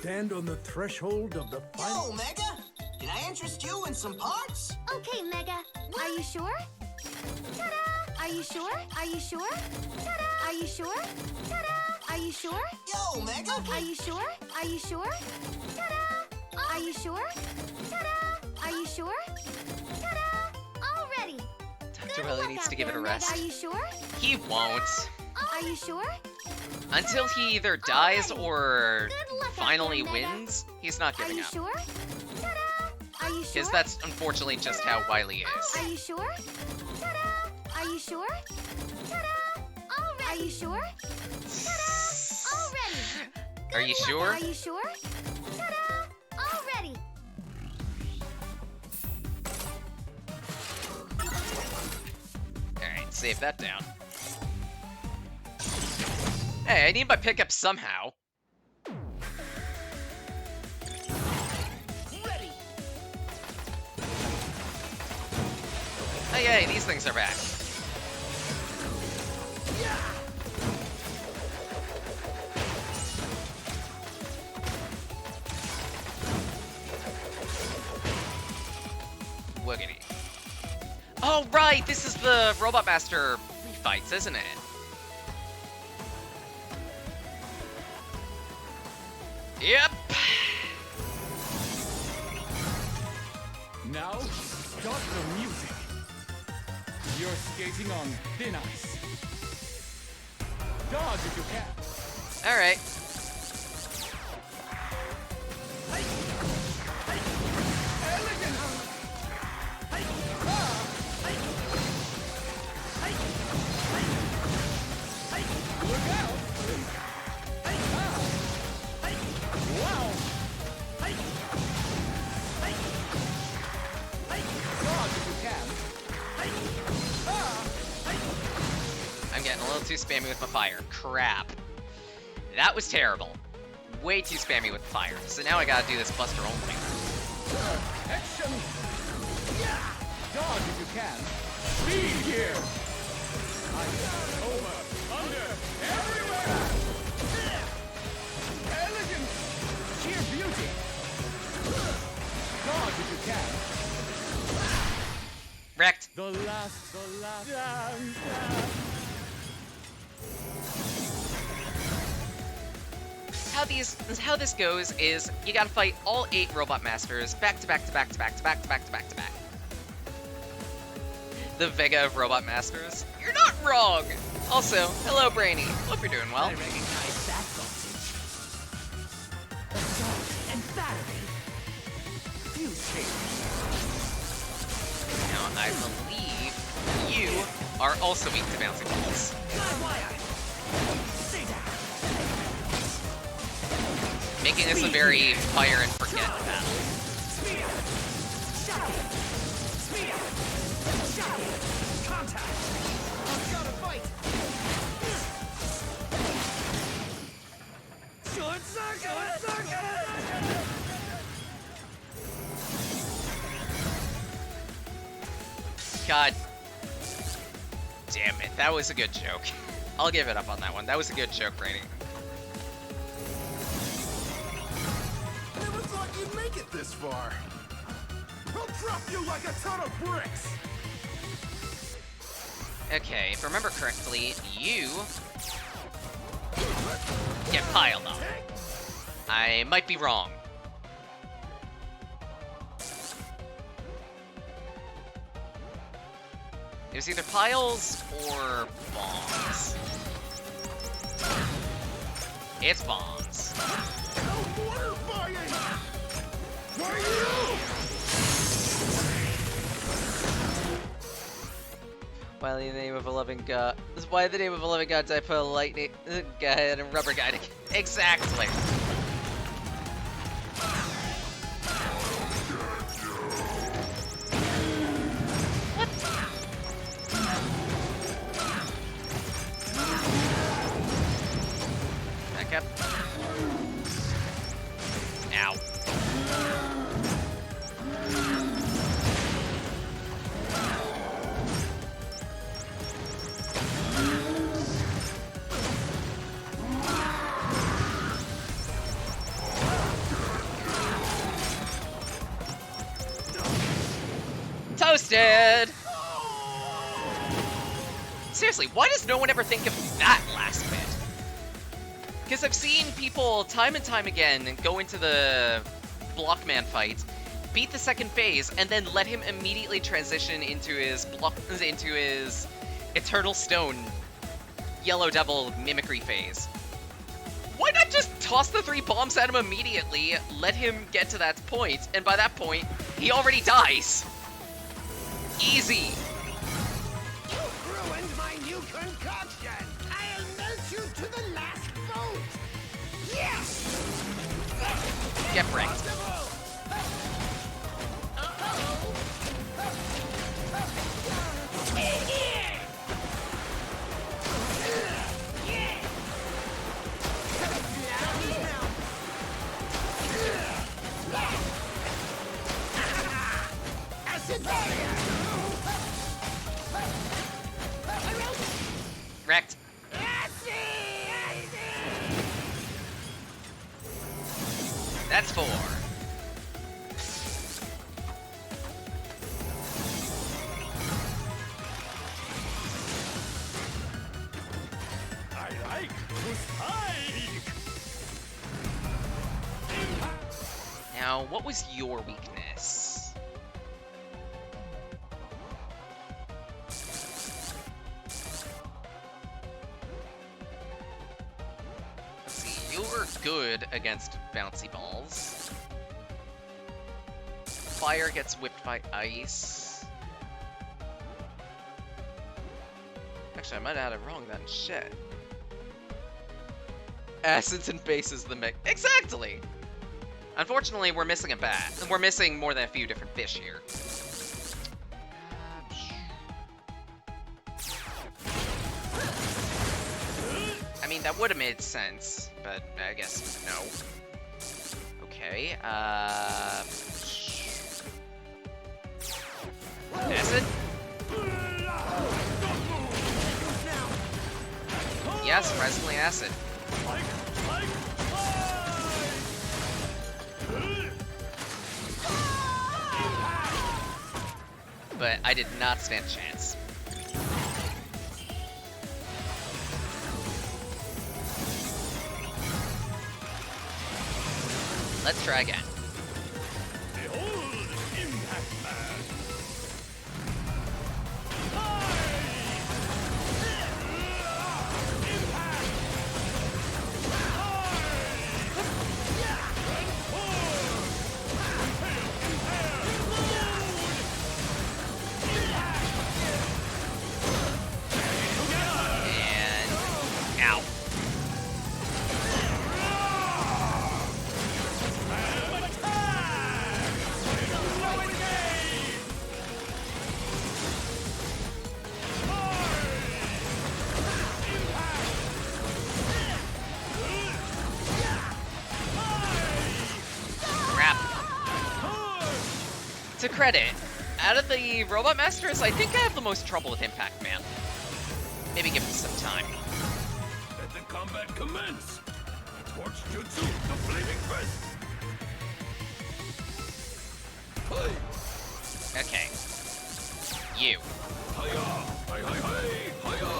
stand on the threshold of the final... Yo, Mega! Can I interest you in some parts? Okay, Mega. Are you sure? Ta-da! Are you sure? Are you sure? Ta-da! Are you sure? Ta-da! Are you sure? Yo, Mega! Are you sure? Are you sure? Ta-da! Are you sure? Ta-da! Are you sure? Ta-da! All ready. Dr. Wily needs to give it a rest. Are you sure? He won't. Are you sure? Until he either dies Alrighty. or Good luck out finally there, Mega. wins, he's not Are giving you up. sure? Ta-da! Are you sure? Because that's unfortunately just how Wily is. Are you sure? Ta-da! Are you sure? Ta-da! All ready. Are you sure? Ta-da! All ready. Are you Good luck. sure? Are you sure? Ta-da! All ready. Alright, save that down. Hey, I need my pickup somehow. Ready! Hey, hey, these things are back. Woogity. Oh, right! This is the Robot Master fights, isn't it? Yep! Now, start the music. You're skating on thin ice. Dodge if you can. Alright. Look out! Wow! Dodge if you can. I'm getting a little too spammy with my fire. Crap. That was terrible. Way too spammy with the fire. So now I gotta do this Buster only. Action! Dodge if you can. Speed here! Ice, over, under, everywhere! Elegance! Sheer beauty! Dodge if you can. Wrecked. The last dance. How this goes is you gotta fight all 8 Robot Masters back to back to back to back to back to back to back to back. The Vega of Robot Masters. You're not wrong! Also, hello Brainy. Hope you're doing well. I recognize that voltage. Assault and battery. Fuse change. Now, I believe you are also weak to bouncing balls. God wire. Stay down. Making this a very fire and forget battle. Spear. Shock it. Spear. Shock it. Contact. I've got to fight. Short circuit. Short circuit. God damn it, that was a good joke. I'll give it up on that one. That was a good joke, Brainy. Never thought you'd make it this far. I'll drop you like a ton of bricks. Okay, if I remember correctly, you get piled on. I might be wrong. It was either piles or bombs. It's bombs. No mortar fighting. Why you? Why in the name of a loving god? Why in the name of a loving god did I put a lightning guy and a rubber guy together? Exactly. Back up. Ow. Almost dead! Seriously, why does no one ever think of that last bit? Because I've seen people time and time again go into the Blockman fight, beat the second phase, and then let him immediately transition into his Eternal Stone Yellow Devil mimicry phase. Why not just toss the 3 bombs at him immediately, let him get to that point, and by that point, he already dies? Easy. You've ruined my new concoction. I'll melt you to the last vote. Yes. Get wrecked. Wrecked. That's 4. I like to spike. Now, what was your weakness? Let's see, you were good against bouncy balls. Fire gets whipped by ice. Actually, I might have had it wrong then. Shit. Acids and bases the mix. Exactly! Unfortunately, we're missing a bat. We're missing more than a few different fish here. I mean, that would have made sense, but I guess no. Okay, acid? Yes, presently acid. But I did not stand a chance. Let's try again. Behold, Impact Man. And ow. Crap. To credit, out of the Robot Masters, I think I have the most trouble with Impact Man. Maybe give him some time. Let the combat commence. Torch Jutsu, the Flaming Fist. Hey, Okay. You. hiya, hi, hi, hi, hiya.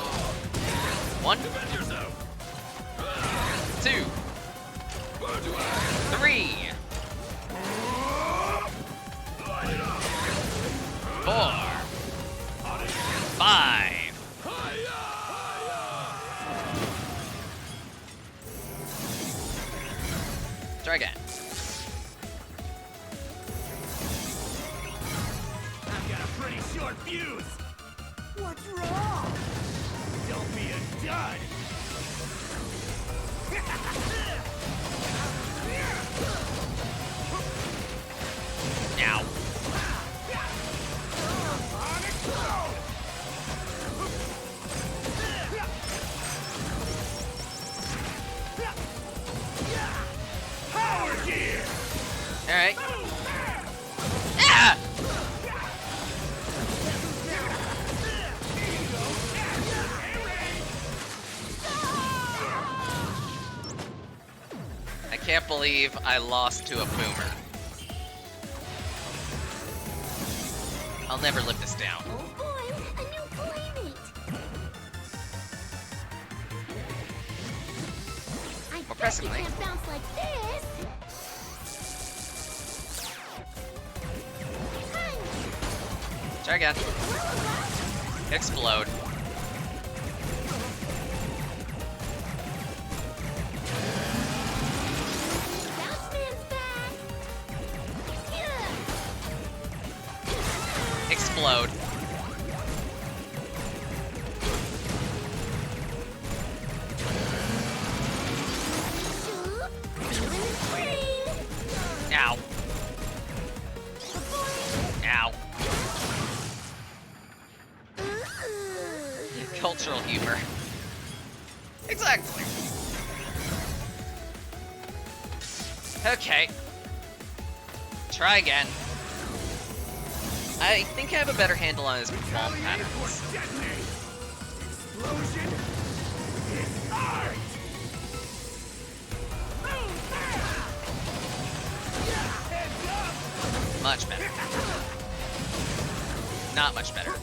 1, Defend yourself. 2, Burn to ash. 3, Light it up. 4, 5. Hiya, Try again. I've got a pretty short fuse. What's wrong? Don't be a dud. Now. On it goes. Power gear. Alright. Ah! I can't believe I lost to a boomer. I'll never live this down. Oh boy, a new playmate. I More bet you pressingly. can't bounce like this. Hi. Try again. Explode. Bounce man's back. Yeah. Explode. Shoot. Feeling free. Ow. Boing. Ow. Ooh. Cultural humor. Exactly. Okay. Try again. I think I have a better handle on his bomb patterns. Detonate! Explosion is art! Much better. Not much better.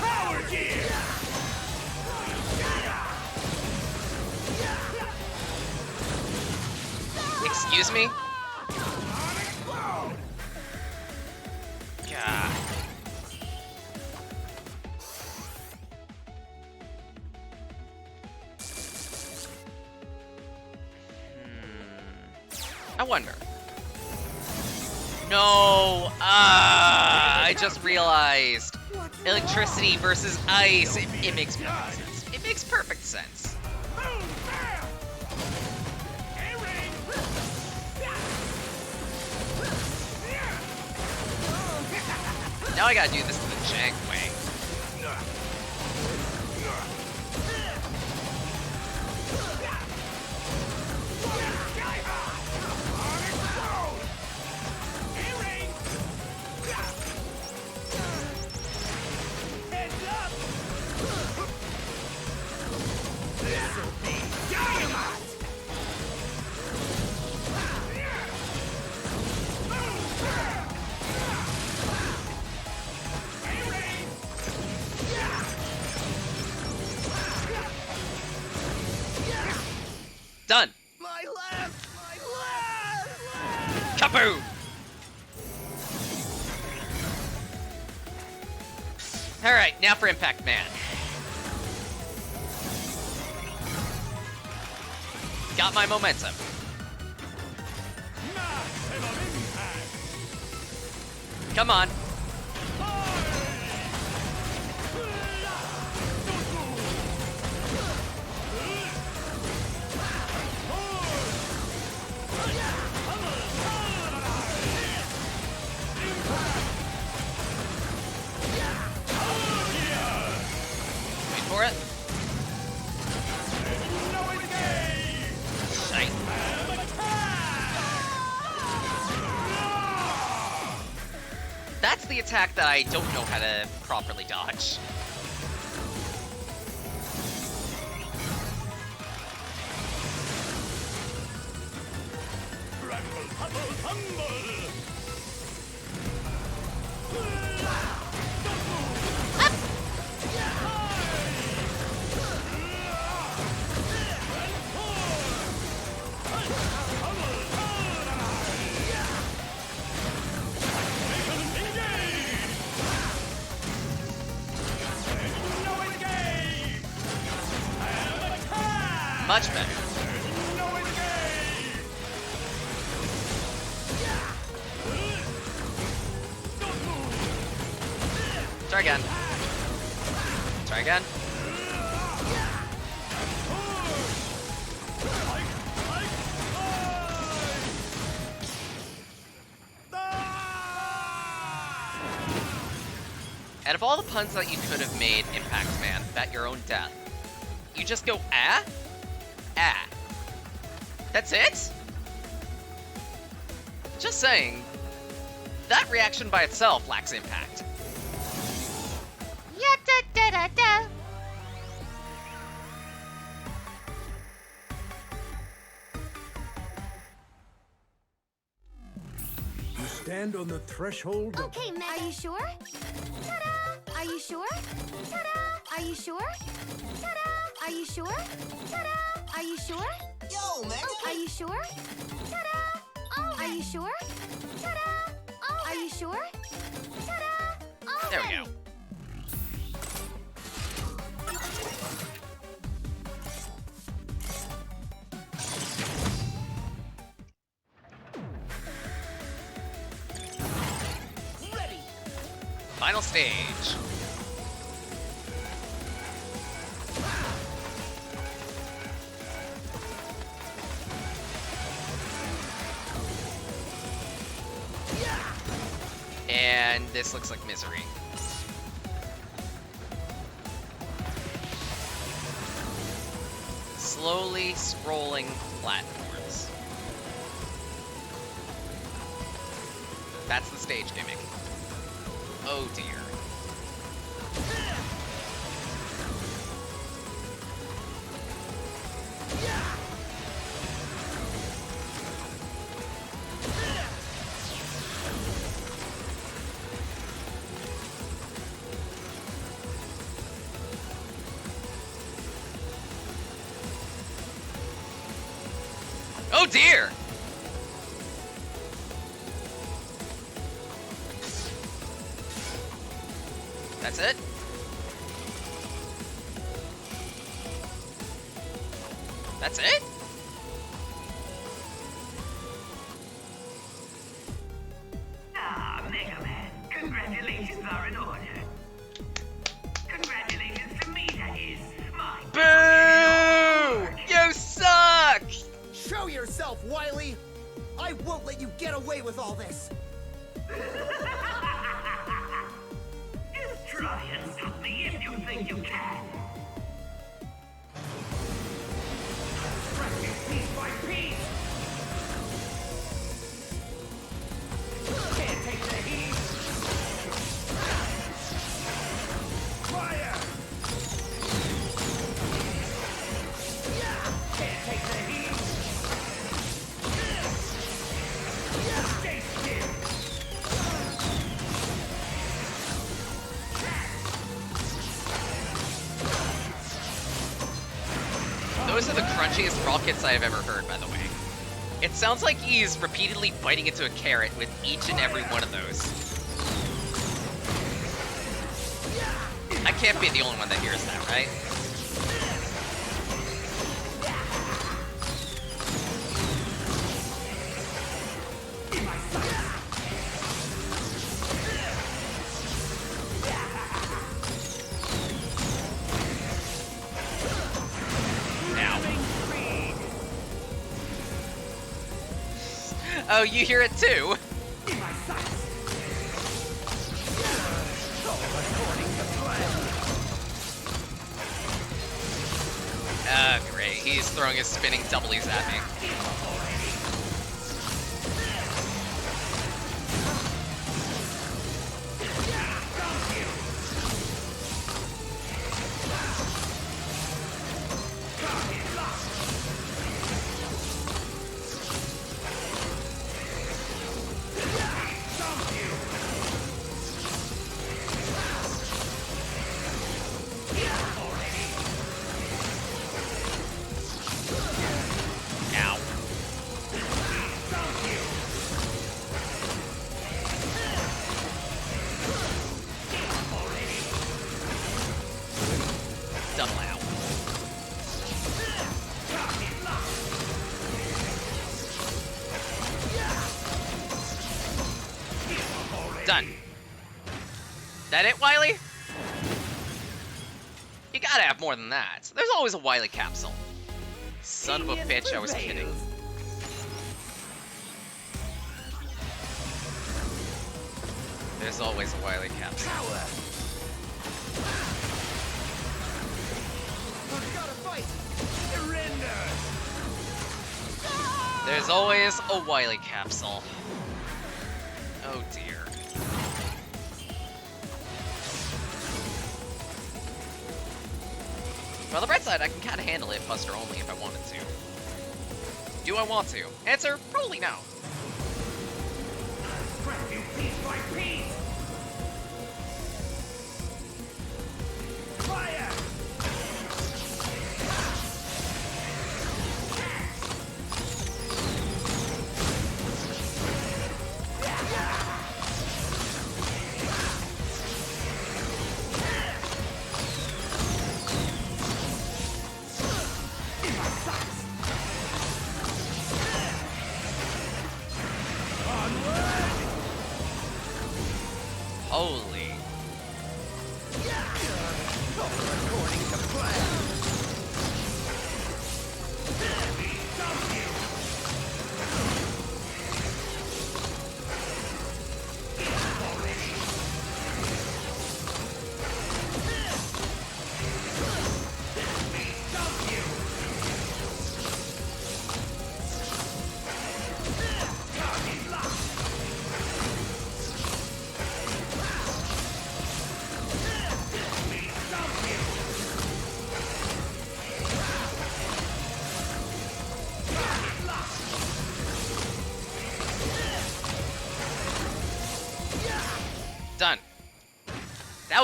Power gear! Excuse me? God. I wonder. No! I just realized. Electricity versus ice. It makes perfect sense. It makes perfect sense. Now I gotta do this the jank way. Done. My left! My left! Kaboom! Alright, now for Impact Man. Got my momentum. Maximum impact! Come on. Wait for it. Shite. That's the attack that I don't know how to properly dodge. Rumble, tumble, tumble! Much better. Try again. Try again. Out of all the puns that you could have made, Impact Man, bet your own death, you just go, ah? Ah. That's it? Just saying, that reaction by itself lacks impact. Ya da da da da. stand on the threshold of... Okay, Megan. Are you sure? Ta-da! Are you sure? Ta-da! Are you sure? Ta-da! Are you sure? Ta-da! Are you sure? Yo, Megan! Are you sure? Ta-da! Oh, are you sure? Ta-da! Oh, are you sure? Ta-da! Oh, There we go. Ready! Final stage. And this looks like misery. Slowly scrolling platforms. That's the stage gimmick. Oh dear. Oh dear! That's it? That's it? Ah, Megaman, congratulations are in order. Congratulations to me, that is. My Boo! You suck! Show yourself, Wily! I won't let you get away with all this! Just try and stop me if you think you can. Practice piece by piece. Can't take the heat! Fire! Can't take the heat! Stay still! Those are the crunchiest rockets I have ever heard, by the way. It sounds like he's repeatedly biting into a carrot with each and every one of those. I can't be the only one that hears that, right? Now. Oh, you hear it too? Great. He's throwing his spinning doublies at me. Ow. Double ow. Done. That it, Wily? You gotta have more than that. There's always a Wily capsule. Son of a bitch, I was kidding. There's always a Wily capsule. Gotta fight! Surrender! There's always a Wily capsule. Oh dear. Well, the bright side, I can kind of handle it Buster only if I wanted to. Do I want to? Answer, probably no.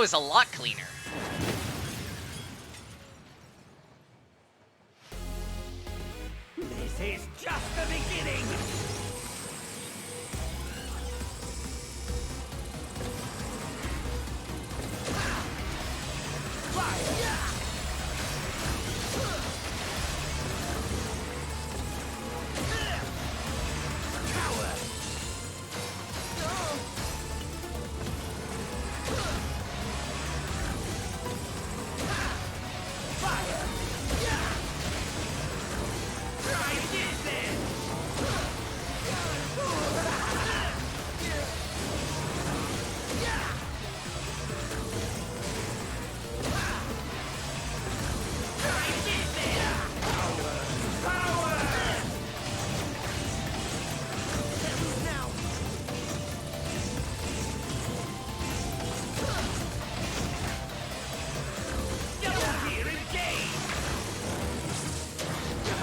is a lot cleaner. This is just the beginning!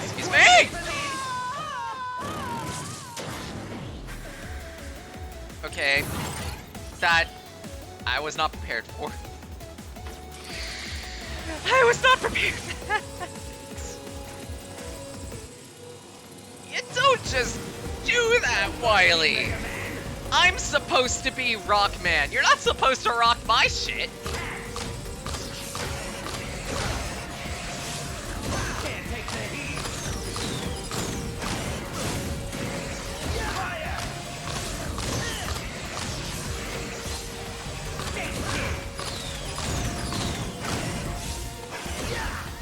Excuse me! Okay. That I was not prepared for. I was not prepared for that. You don't just do that, Wily. I'm supposed to be Rockman. You're not supposed to rock my shit. Can't take the heat! Fire!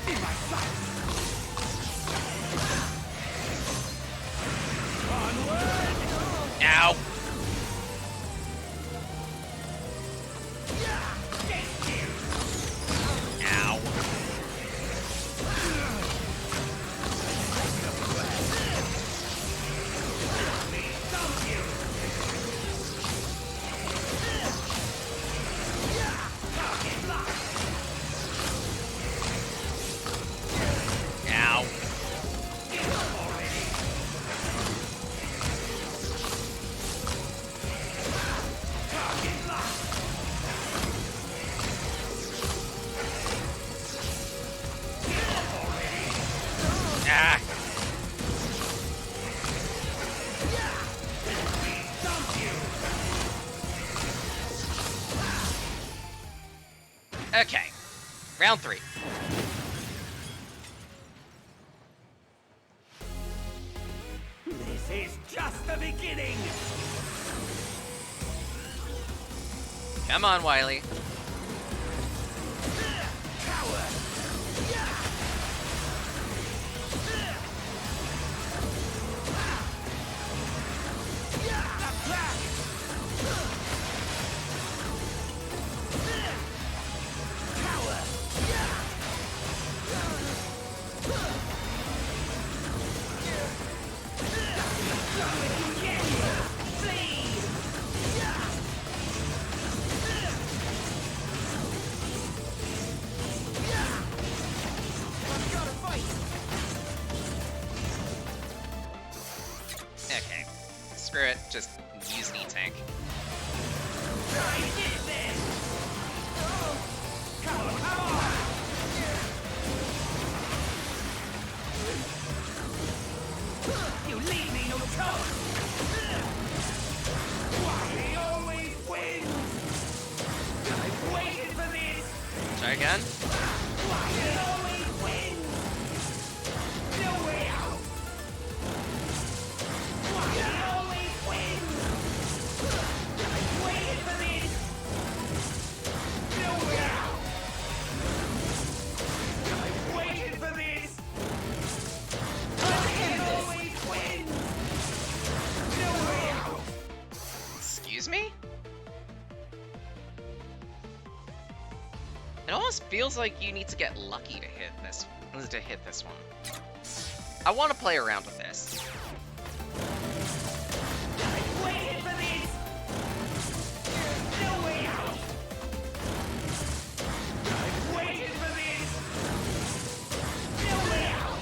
In my sight! Onward! Ow. Ow. Ow. Ah. Okay. Round 3. This is just the beginning! Come on, Wily. Coward! Okay. Screw it. Just use an E-Tank. You leave me no choice! Wily always wins! I've waited for this! Try again. Wily always wins! No way out! Wily always wins! I've waited for this! No way out! I've waited for this! Wily always wins! No way out! Excuse me? It almost feels like you need to get lucky to hit this one. I want to play around with this. I've waited for this! No way out! I've waited for this! No way out!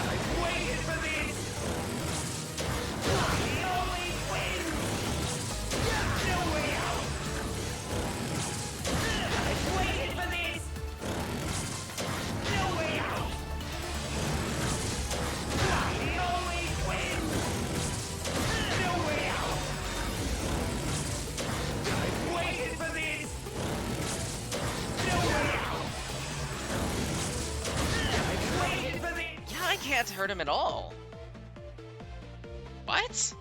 I've waited for this! Wily always wins! No way out! can't hurt him at all. What?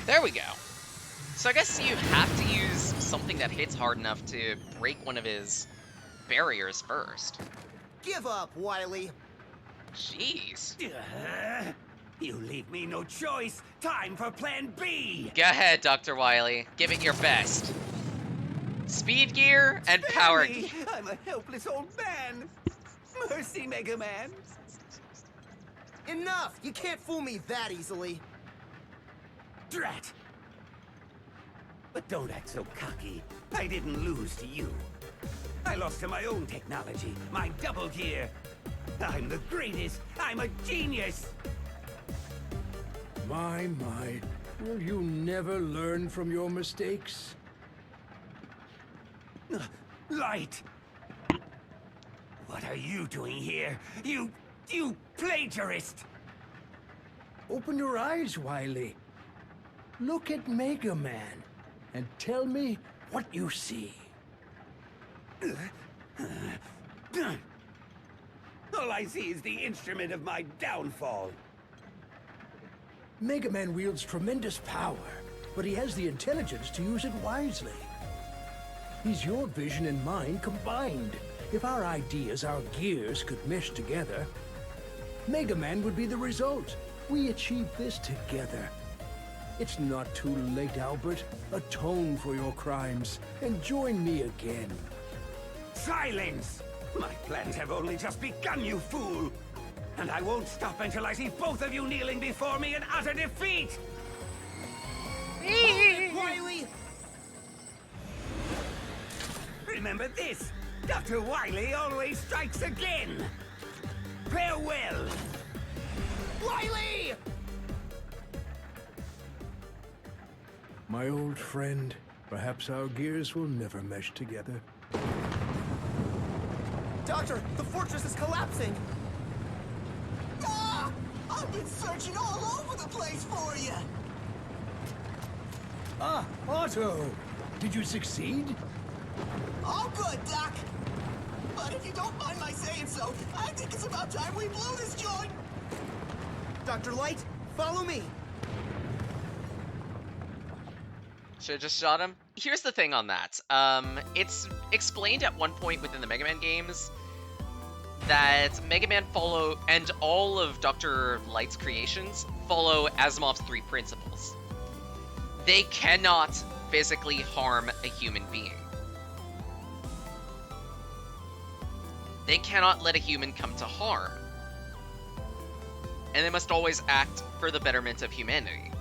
There we go. So I guess you have to use something that hits hard enough to break one of his barriers first. Give up, Wily. Jeez. You leave me no choice. Time for Plan B. Go ahead, Dr. Wily. Give it your best. Speed gear and power Spare me. gear. I'm a helpless old man. Mercy, Megaman. Enough! You can't fool me that easily. Drat. But don't act so cocky. I didn't lose to you. I lost to my own technology, my double gear. I'm the greatest. I'm a genius. My, will you never learn from your mistakes? Light. What are you doing here? You plagiarist. Open your eyes, Wily. Look at Megaman and tell me what you see. All I see is the instrument of my downfall. Megaman wields tremendous power, but he has the intelligence to use it wisely. He's your vision and mine combined. If our ideas, our gears, could mesh together, Megaman would be the result. We achieved this together. It's not too late, Albert. Atone for your crimes and join me again. Silence! My plans have only just begun, you fool! And I won't stop until I see both of you kneeling before me in utter defeat! Wily! Remember this! Dr. Wily always strikes again! Farewell! Wily! My old friend, perhaps our gears will never mesh together. Doctor, the fortress is collapsing! Ah! I've been searching all over the place for you! Ah, Otto! Did you succeed? All good, Doc! But if you don't mind my saying so, I think it's about time we blew this joint! Dr. Light, follow me! Should've just shot him. Here's the thing on that. It's explained at one point within the Mega Man games that Mega Man follow, and all of Dr. Light's creations follow Asimov's 3 principles. They cannot physically harm a human being. They cannot let a human come to harm. And they must always act for the betterment of humanity.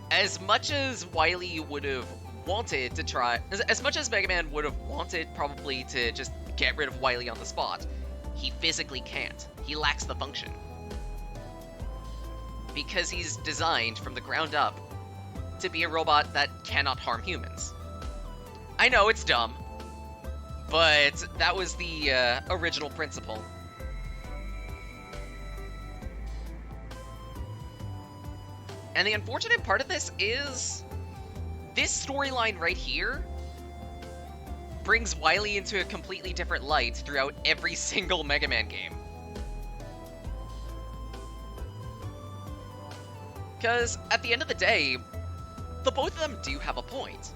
As much as Wily would have wanted to try, as much as Mega Man would have wanted probably to just get rid of Wily on the spot, he physically can't. He lacks the function. Because he's designed from the ground up to be a robot that cannot harm humans. I know, it's dumb, but that was the original principle. And the unfortunate part of this is this storyline right here brings Wily into a completely different light throughout every single Mega Man game. Because at the end of the day, the both of them do have a point.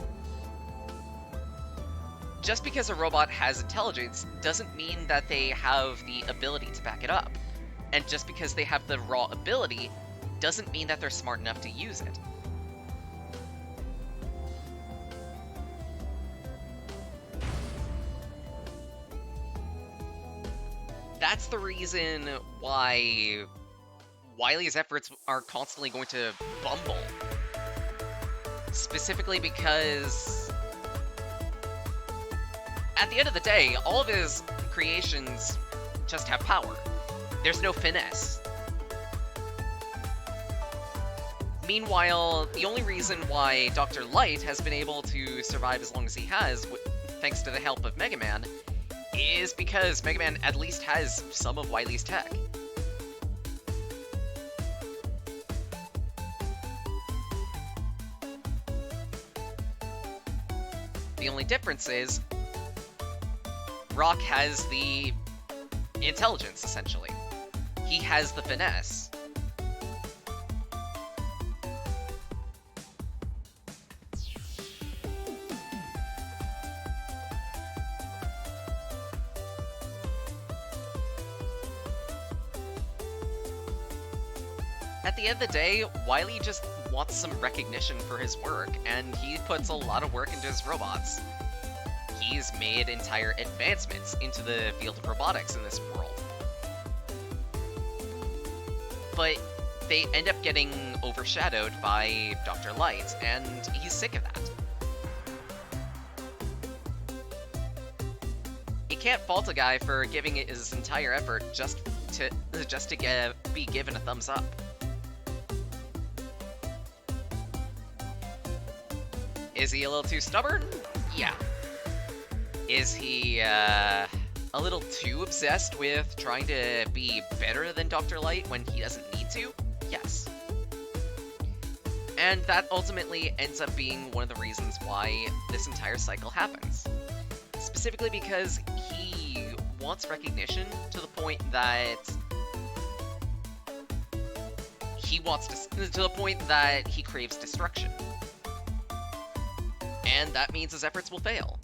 Just because a robot has intelligence doesn't mean that they have the ability to back it up. And just because they have the raw ability doesn't mean that they're smart enough to use it. That's the reason why Wily's efforts are constantly going to bumble. Specifically because at the end of the day, all of his creations just have power. There's no finesse. Meanwhile, the only reason why Dr. Light has been able to survive as long as he has, thanks to the help of Megaman, is because Megaman at least has some of Wily's tech. The only difference is Rock has the intelligence, essentially. He has the finesse. At the end of the day, Wily just wants some recognition for his work, and he puts a lot of work into his robots. He's made entire advancements into the field of robotics in this world. But they end up getting overshadowed by Dr. Light, and he's sick of that. You can't fault a guy for giving it his entire effort just to be given a thumbs up. Is he a little too stubborn? Yeah. Is he a little too obsessed with trying to be better than Dr. Light when he doesn't need to? Yes. And that ultimately ends up being one of the reasons why this entire cycle happens. Specifically because he wants recognition to the point that he craves destruction. And that means his efforts will fail.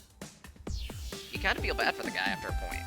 You kind of feel bad for the guy after a point.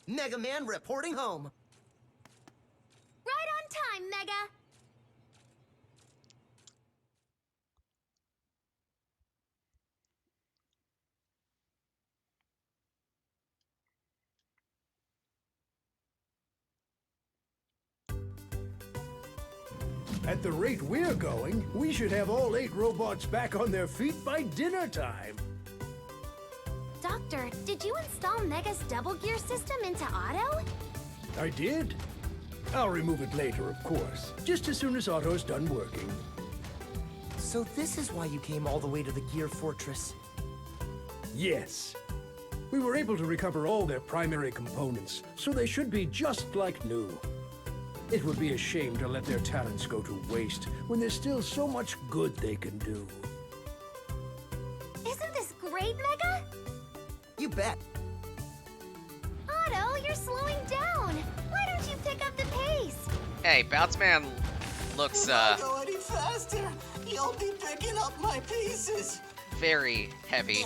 Megaman reporting home. Right on time, Mega. At the rate we're going, we should have all 8 robots back on their feet by dinner time. Doctor, did you install Mega's double gear system into auto? I did. I'll remove it later, of course, just as soon as Otto's done working. So this is why you came all the way to the Gear Fortress. Yes. We were able to recover all their primary components, so they should be just like new. It would be a shame to let their talents go to waste when there's still so much good they can do. Isn't this great, Mega? You bet. Otto, you're slowing down. Why don't you pick up the pace? Hey, Bounce Man looks, If I go any faster, you'll be picking up my pieces. very heavy.